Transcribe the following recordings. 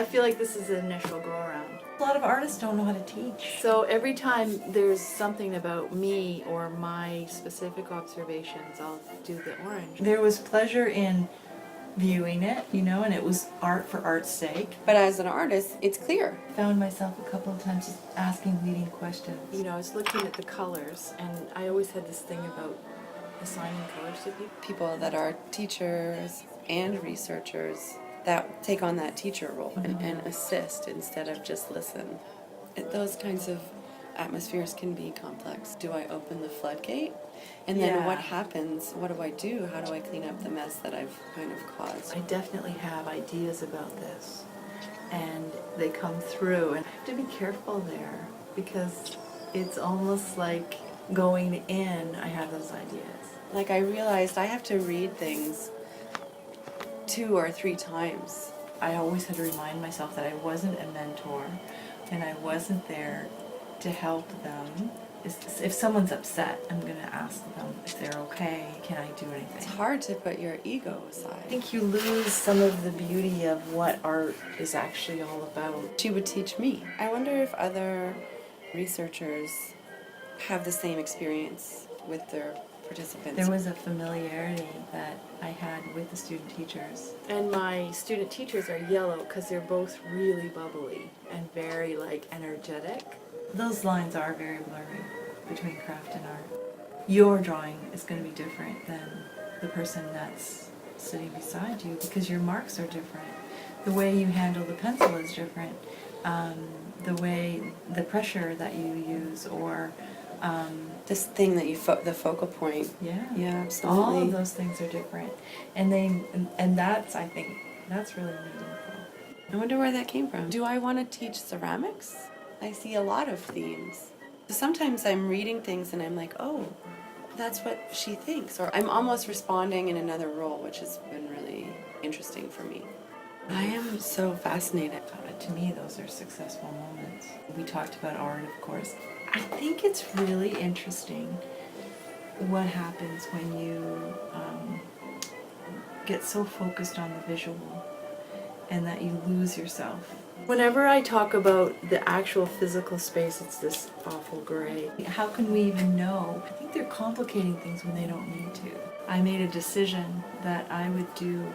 I feel like this is the initial go around. A lot of artists don't know how to teach. So every time there's something about me or my specific observations, I'll do the orange. There was pleasure in viewing it, and it was art for art's sake. But as an artist, it's clear. I found myself a couple of times just asking leading questions. I was looking at the colors, and I always had this thing about assigning colors to people. People that are teachers and researchers that take on that teacher role and assist instead of just listen. Those kinds of atmospheres can be complex. Do I open the floodgate? And then what happens? What do I do? How do I clean up the mess that I've kind of caused? I definitely have ideas about this, and they come through, and I have to be careful there because it's almost like going in, I have those ideas. Like I realized I have to read things 2 or 3 times. I always had to remind myself that I wasn't a mentor and I wasn't there to help them. If someone's upset, I'm going to ask them if they're okay, can I do anything? It's hard to put your ego aside. I think you lose some of the beauty of what art is actually all about. She would teach me. I wonder if other researchers have the same experience with their participants. There was a familiarity that I had with the student teachers. And my student teachers are yellow because they're both really bubbly and very energetic. Those lines are very blurry between craft and art. Your drawing is going to be different than the person that's sitting beside you because your marks are different. The way you handle the pencil is different. The pressure that you use, or this thing that the focal point. Yeah, absolutely. All of those things are different, and that's, I think, that's really meaningful. I wonder where that came from. Do I want to teach ceramics? I see a lot of themes. Sometimes I'm reading things and I'm like, oh, that's what she thinks, or I'm almost responding in another role, which has been really interesting for me. I am so fascinated. To me, those are successful moments. We talked about art, of course. I think it's really interesting what happens when you get so focused on the visual and that you lose yourself. Whenever I talk about the actual physical space, it's this awful gray. How can we even know? I think they're complicating things when they don't need to. I made a decision that I would do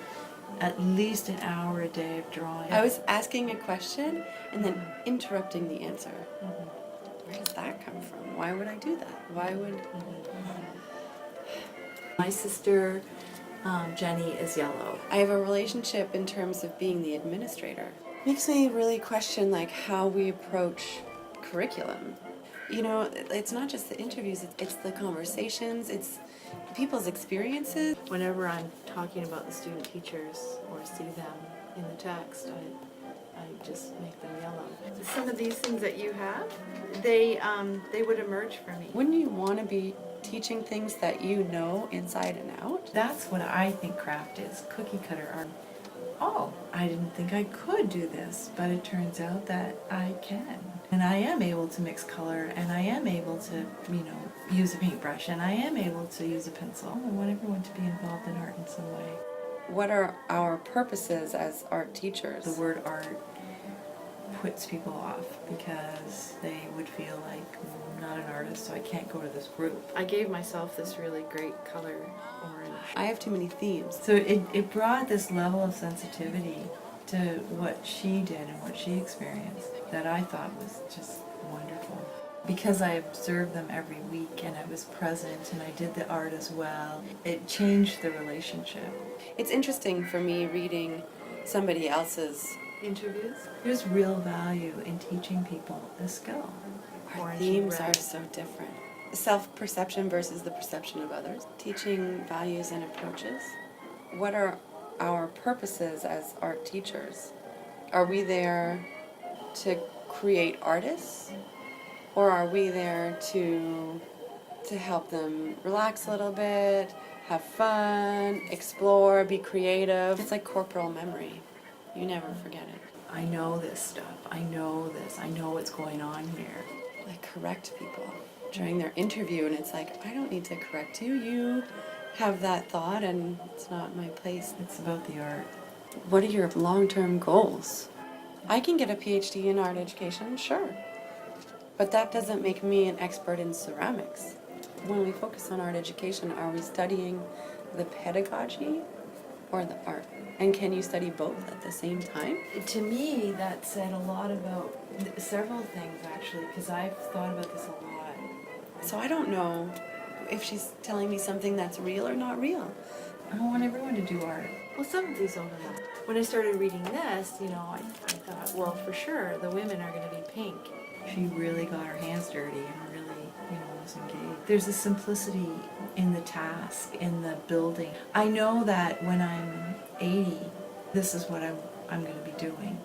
at least an hour a day of drawing. I was asking a question and then interrupting the answer. Where does that come from? Why would I do that? Why would... My sister, Jenny, is yellow. I have a relationship in terms of being the administrator. Makes me really question how we approach curriculum. It's not just the interviews, it's the conversations, it's people's experiences. Whenever I'm talking about the student teachers or see them in the text, I just make them yellow. Some of these things that you have, they would emerge for me. Wouldn't you want to be teaching things that you know inside and out? That's what I think craft is, cookie cutter art. Oh, I didn't think I could do this, but it turns out that I can. And I am able to mix color, and I am able to, use a paintbrush, and I am able to use a pencil. I want everyone to be involved in art in some way. What are our purposes as art teachers? The word art puts people off because they would feel like, I'm not an artist, so I can't go to this group. I gave myself this really great color, orange. I have too many themes. So it brought this level of sensitivity to what she did and what she experienced that I thought was just wonderful. Because I observed them every week and I was present and I did the art as well, it changed the relationship. It's interesting for me reading somebody else's interviews. There's real value in teaching people a skill. Our themes are so different. Self-perception versus the perception of others. Teaching values and approaches. What are our purposes as art teachers? Are we there to create artists? Or are we there to help them relax a little bit, have fun, explore, be creative? It's like corporal memory. You never forget it. I know this stuff. I know this. I know what's going on here. Like correct people during their interview, and it's like, I don't need to correct you. You have that thought, and it's not my place. It's about the art. What are your long-term goals? I can get a PhD in art education, sure. But that doesn't make me an expert in ceramics. When we focus on art education, are we studying the pedagogy or the art? And can you study both at the same time? To me, that said a lot about several things, actually, because I've thought about this a lot. So I don't know if she's telling me something that's real or not real. I want everyone to do art. Well, some of these overlap. When I started reading this, I thought, well, for sure, the women are going to be pink. She really got her hands dirty and really, was engaged. There's a simplicity in the task, in the building. I know that when I'm 80, this is what I'm going to be doing.